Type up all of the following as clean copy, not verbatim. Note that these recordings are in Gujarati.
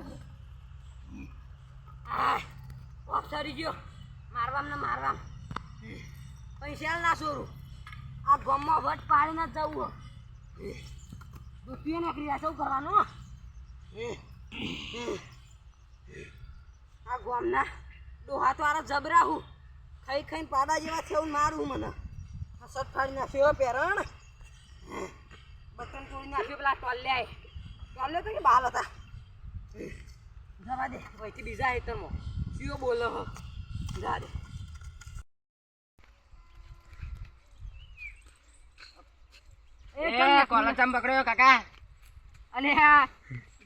પડશે. ઓફસરી ગયો મારવામ ને મારવામ. પૈસા ના છોરું, આ ગામમાં વટ પાડીને જ જવું. રૂપિયા નીકળી શું કરવાનું? આ ગામના ડોહા તો આરા જબરા હું ખાઈ ખાઈને પાડા જેવા થયું મારું. મને આ શર્ટ ફાડી નાખ્યો પહેરણ, બટન તોડી નાખ્યો. પેલા ટોલ્યા તો કે બાલ હતા. જવા દે ભાઈથી બીજા હેતરમાં શિયો બોલો હો. જા દે. કોલચમ પકડ્યો કાકા. અલે હા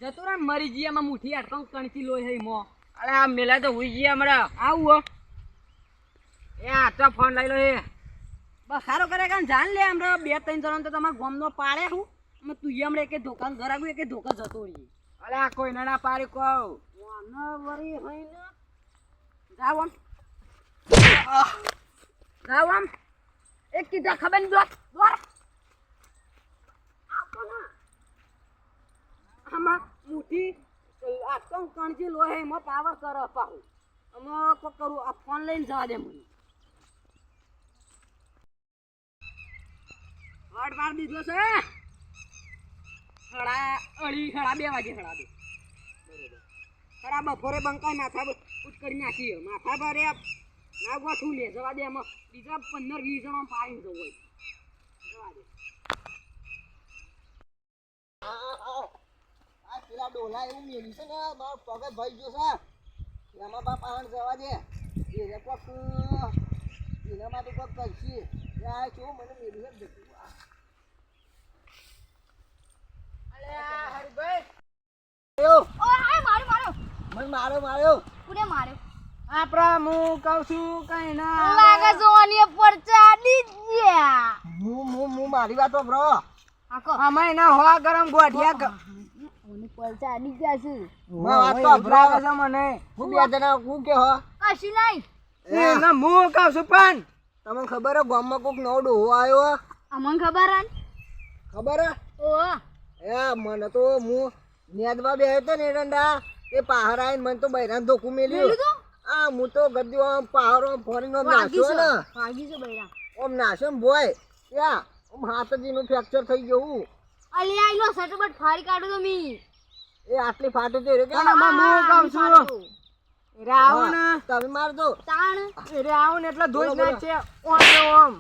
જતો રે મરી જી. એમાં મુઠી અટકમ કણકી લોહી હઈ મો. અરે આ મેલા તો હુઈ ગયા હમણાં. આવું એ આ તો ફોન લઈ લો. એ બસ સારો કરે કાન જાન લે. હમણાં 2-3 જણા તો તમારા ગામનો પાડે હું. અમે તું હમણાં કે ધોકા ઘર આવ્યું કે ધોકા જતો રહી. અરે આ કોઈ ના પાડી કહું. વરી હઈ ને જાવ આમ જાવ આમ. એક કીધા ખબર નહીં દોર આમાં મુઠી આટકમ કણકી લોહી એમાં પાવર કરે પાહું. આમાં કોક કરું. આ ફોન લઈને જવા દે મને. વાટ માર દીધો છે. સાડા 2 વાગે. બરોબર બપોરે બંકાઈ માથા ઉઠ કરી નાખી. માથા ભરે ના ગોઠું લે. જવા દે. એમાં બીજા 15-20 જણા પાડીને જવું હોય. જવા દે. પેલા ડોલા એવું મેલ્યું છે ને મારો પગ ભાઈ ગયો છે. એમાં બાપ આણ જવા દે. એને કોક એનામાં તો કોક કરશે. આ શું મને મેલ્યું છે જતું. અલ્યા હરીભાઈ. મને માર્યો. કોને માર્યો? આપડા હું કહું છું કઈ ના લાગે સોની પર ચાડી ગયા. હું મારી વાત બ્રો. આકો અમે ના હવા ગરમ ગોઠિયા ઓની પર ચાડી ગયા છે. વાત તો ભરાવે છે મને. હું બે જણા હું કે હો કશું નહીં. એ ના હું કહું છું પણ તમને ખબર હે ગામમાં કોક નવો ડોહો આવ્યો? અમને ખબર હે. ખબર હે? ઓ એ મને તો હું નેદમાં બેહ્યો તો ને એરંડા એ પહાડ આવીને મને તો બૈરાન ધોકું મેલ્યું. આ હું તો ગદ્યો આમ પહાડો ફોરીને આમ નાખ્યો ને. ભાગી છે બૈરા. આમ નાખ્યો ને બોય ત્યાં આમ હાથજીનું ફ્રેક્ચર થઈ ગયું. અલી આઈલો સટબટ ફાડી કાઢો તો મી. એ આટલી ફાટું તો પણ હું કહું છું રે આવો ને તમે મારજો. તાણ રે આવો ને એટલે ધોઈ જ ના છે. ઓમ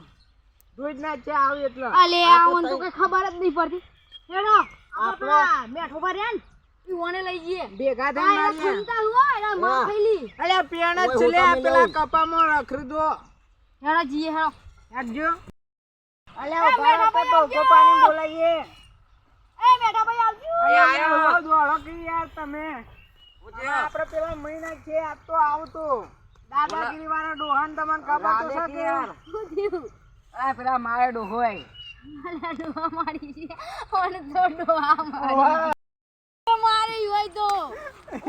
ધોઈ જ ના છે. આવું એટલે અલે આવું તો કઈ ખબર જ નહીં પડતી. હેડો આપણા બેઠો પર રેન ઈ ઓને લઈ જઈએ. ભેગા થઈને આ મારીએ. ખંતા હુઆ એના માં ખઈલી. અલ્યા પેણ જ છે લે. પેલા કપામાં રખડી દો. હેડો જીએ હેડો. હેડજો. અલ્યા ઉભા તો ધોકો પાણી બોલાઈએ. એ બેટા ભાઈ આવજો. અલ્યા આયો દોડો કે યાર તમે. આપણે પેલા મહિના છે આ તો આવતો દાદાગીરી વાળા ડોહાન તમને ખબર તો છે કે યાર. શું થયું? આ પેલા મારે ડોહોય અલ્યા ડોહા મારી છે. ઓને તો ડોહા મારી. મારી હોય તો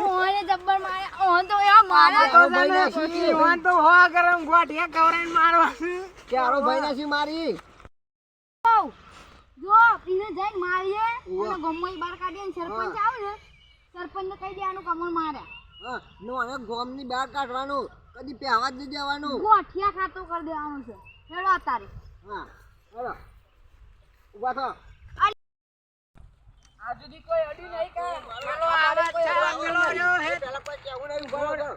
ઓને જબ્બર મારે. ઓન તો યા મારે તો તને પછી વાન તો હો ગરમ ગોઠિયા કવરાઈને મારવાનું. ક્યારો ભાઈ નાસી મારી. જો પીને જઈને મારીએ અને ગમોઈ બાર કાઢીએ ને સરપંચ આવે ને સરપંચને કહી દેવાનું કમળ મારે. હા નો અને ગોમની બહાર કાઢવાનું. કદી પહેવા જ નહીં દેવાનું. ગોઠિયા ખાતો કરી દેવાનું છે. હેડો અતારે. હા ચાલો ઉભા થો. આ સુધી કોઈ અડી નહીં કે પેલો આવે છે. પેલો રહ્યો હે. પેલા કોઈ કેવું નહીં. ઉભા રહો.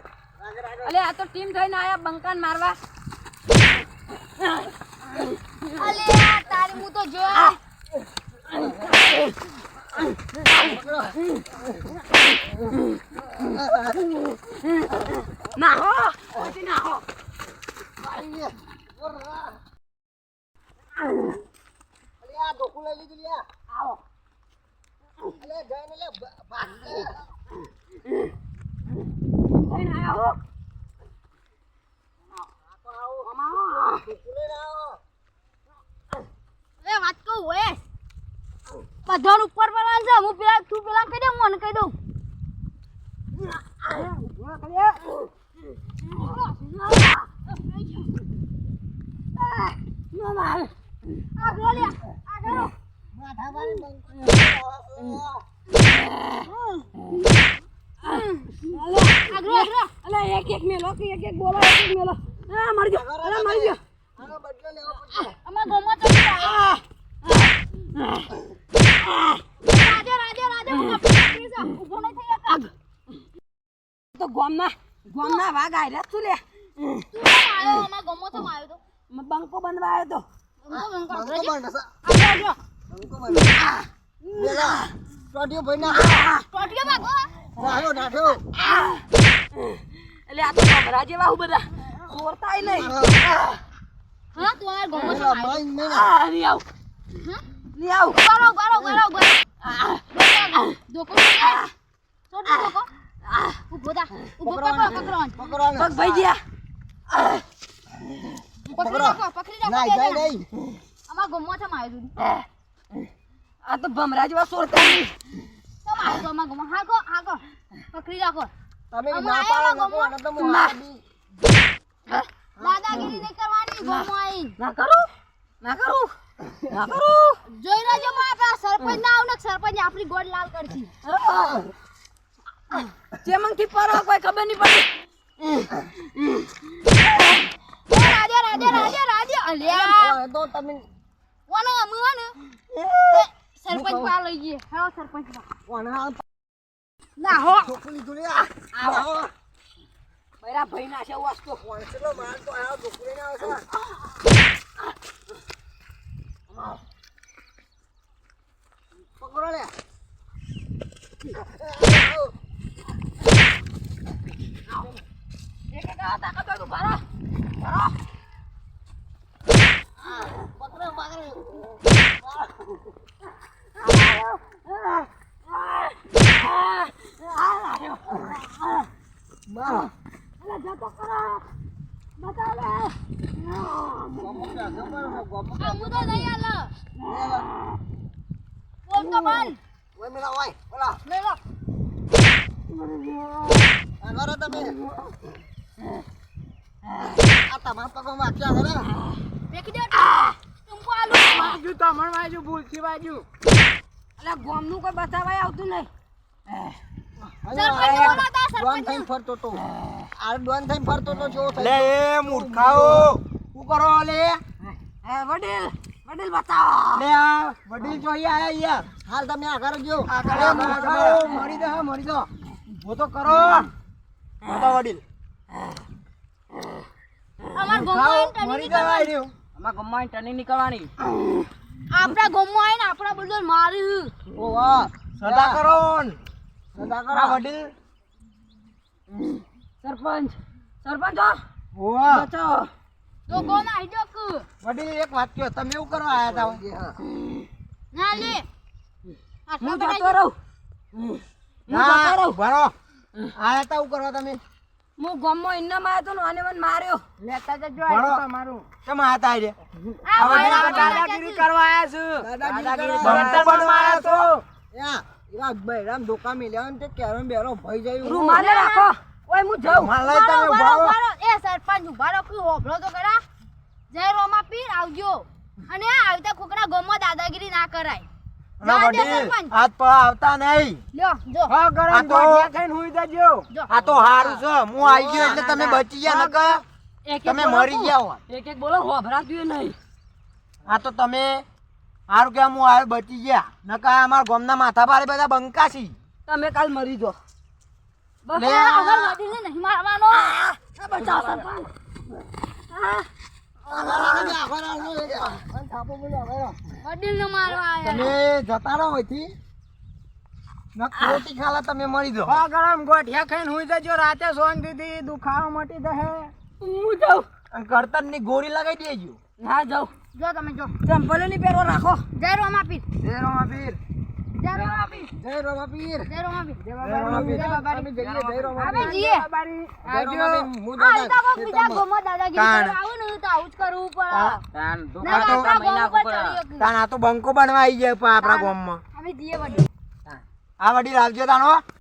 અલે આ તો ટીમ થઈને આયા બંકાન મારવા. અલે તારી હું તો જો ના હો ઓજી ના હો. અલે આ ધોકું લઈ લીધું લ્યા. આવો અલે જઈને લે ભાગ. થઈને આયા હો. ધોકું લઈને આવો. એ વાત કહું ઓએ બધાન ઉપર પડવાનું છે. હું પેલા તું પેલા કહી દે હું મને કહી દઉં. અલા એક મેલો કે એક બોલો એક મેલો આ મરી ગયો અલા મરી ગયો આનો બદલો લેવો પડશે. અમાર ગામમાં તો રાજા ઉભો નહીં થઈ શકતા. તો ગોમના વાઘ આયલા તું લે તું કેમ આવ્યો? અમાર ગામમાં તો આવ્યો તો. બંકો બંધવા આવ્યો તો બંકો બંધ છે. આજો. બંકો બંધ. પેલા ટોટિયો ભાઈ ના ટોટિયો ભાગો. નાઠ્યો. એટલે આ તો ભમરા જેવા હું બધા ચોરતાય નહીં હા તું અમાર ગામમાં તો પેલા આવ્યો. માઈન નહીં. નહીં આવ હા? નહીં આવ ગરો. ધોકો છોટો ધોકો. ઉભો થા. ઉભો પકડો. પકડો ને. પગ ભાઈ ગયા પકડી રાખો. ના જાય નહીં. અમાર ગામમાં તો આવ્યો તું. આ તો ભમરા જેવા ચોરતા નહીં તો આવ્યો તો અમાર ગામમાં. હાકો. પકડી રાખો. તમે અમે ના આયા પાડો ગમો. નતો તો હું ના. આડી. દાદાગીરી નહીં કરવાની ગામમાં આવીને. ના કરું જોઈ લેજો બાપા સરપંચ ના આવ ને સરપંચ આપણી ગોળ લાલ કરશી. ચેમંગથી પરો કોઈ ખબર નહીં પડી રાજા અલ્યા હવે તો તમે ઓને અમને સરપંચ પા લઈ ગયે. હેલો સરપંચ પા કોના ના હો. છોકરી જોડે આવો. મારા ભાઈ ના છે વસ્તુ કેટલો માર તો આયો છોકરી ના આવે પકડો લે. એક તાકાત હોય તો ભરો પકડો પકડો. માં આમુ તો નહીં આલે. બોલ તો બંધ. ઓય મેલા ઓય ઓલા લઈ લો. આગળ તમે આ તમારા પગમાં વાગ્યા કરે. ફેંકી દે. તુમકો આલુ. બાજુ તમાર બાજુ ભૂલથી બાજુ. એટલે ગોમનું કોઈ બતાવાય આવતું નહીં સરપંચ બોલો તા ડોન સરપંચ. થઈને ફરતો તો આ ડોન થઈને ફરતો તો જો લે એ મૂર્ખાઓ શું કરો લે વડીલ બતાવો લે આ વડીલ જો અહીંયા આયા યાર હાલ તમે આગળ જો આગળ મૂર્ખાઓ મરી દો ઉભો તો કરો બતા વડીલ અમાર ગામમાં આવીને મરી ટની જવાય રહ્યું અમારા ગમમાં ટર્નિંગ નીકળવાની આપણા ગામમાં આવીને આપણા બુલડોઝર માર્યું. ઓ વાહ સદા કરો ને. સદા આ કરો વડીલ સરપંચ ઓવા બચાવો તો કોણ આઈ જો કે વડીલ એક વાત કયો તમે એવું કરવા આયા હતા ના લે. હું જતો રહું ના ભરો આયા હતા એવું કરવા તમે હું ગમમાં ઇન્નામાં આવ્યો તો ને આને મને માર્યો લેતા જજો આ તમારું કેમ આયા હતા રે આ વડીલ વડીલ દાદાગીરી કરવા આયા છું દાદાગીરી બંતર બનવા આયા છો યા એવા બૈરામ ધોકા મિલ્યા ને તે કેરમ બેરો ભઈ જાય રૂમાલે રાખો ઓય હું જાઉં માલ લઈ તમે ઉભા રહો. એ સરપંચ ઉભા રહો કે હોભળો તો ખરા. જય રોમા પીર આવજો. અને આ આવતા કોકના ગામમાં દાદાગીરી ના કરાય. ના જા દે વડીલ સરપંચ. હાથ પર આવતા નહીં લ્યો જો હા ગરમ આ તો- ગોઠિયા ખાઈને હુઈ જજો જો. આ તો હારું છે હું આવી ગયો એટલે તમે બચી ગયા નકર એક તમે મરી ગયા હોત એક બોલો હોભરાતું નહીં આ તો તમે હારું કે હું આવ્યો બચી ગયા નકર અમારા ગામના માથા પારે બધા બંકાસી તમે કાલ મરી જો બસ લે આગળ વધીને નહીં મારવાનો. બચાવ સરપંચ વડીલને મારવા આયા. તમે જતા રહો અહીંથી રોટી ખાલા તમે મરી દો હા ગરમ ગોઠિયા ખાઈને હુઈ જજો રાતે શાંતિથી દુખાવો મટી જશે હું જાઉં અને કરતનની ગોળી લગાવી દેજો ના જાઉં જો તમે જો ચંપલો ની પહેરવા રાખો જય રોમા પીર જય રોમાપીર જય રોમા પીર જય રોમાપીર જય રોમા પીર જય રોમાપીર અમે જઈએ જય આપણે રોમાપીર જઈએ. જય રોમાપીર હું આ દાદા તો કોક બીજા ગામમાં દાદાગીરી તાણ. કરવા આવું ને તો આવું જ કરવું પડે. ના, આ તો આપણા ગામ ઉપર ચડી શકીએ. તાણ આ તો બંકો બનવા આવી જાય આપણા ગામમાં અમે જઈએ વડીલ. આ વડીલ આવજો તાણો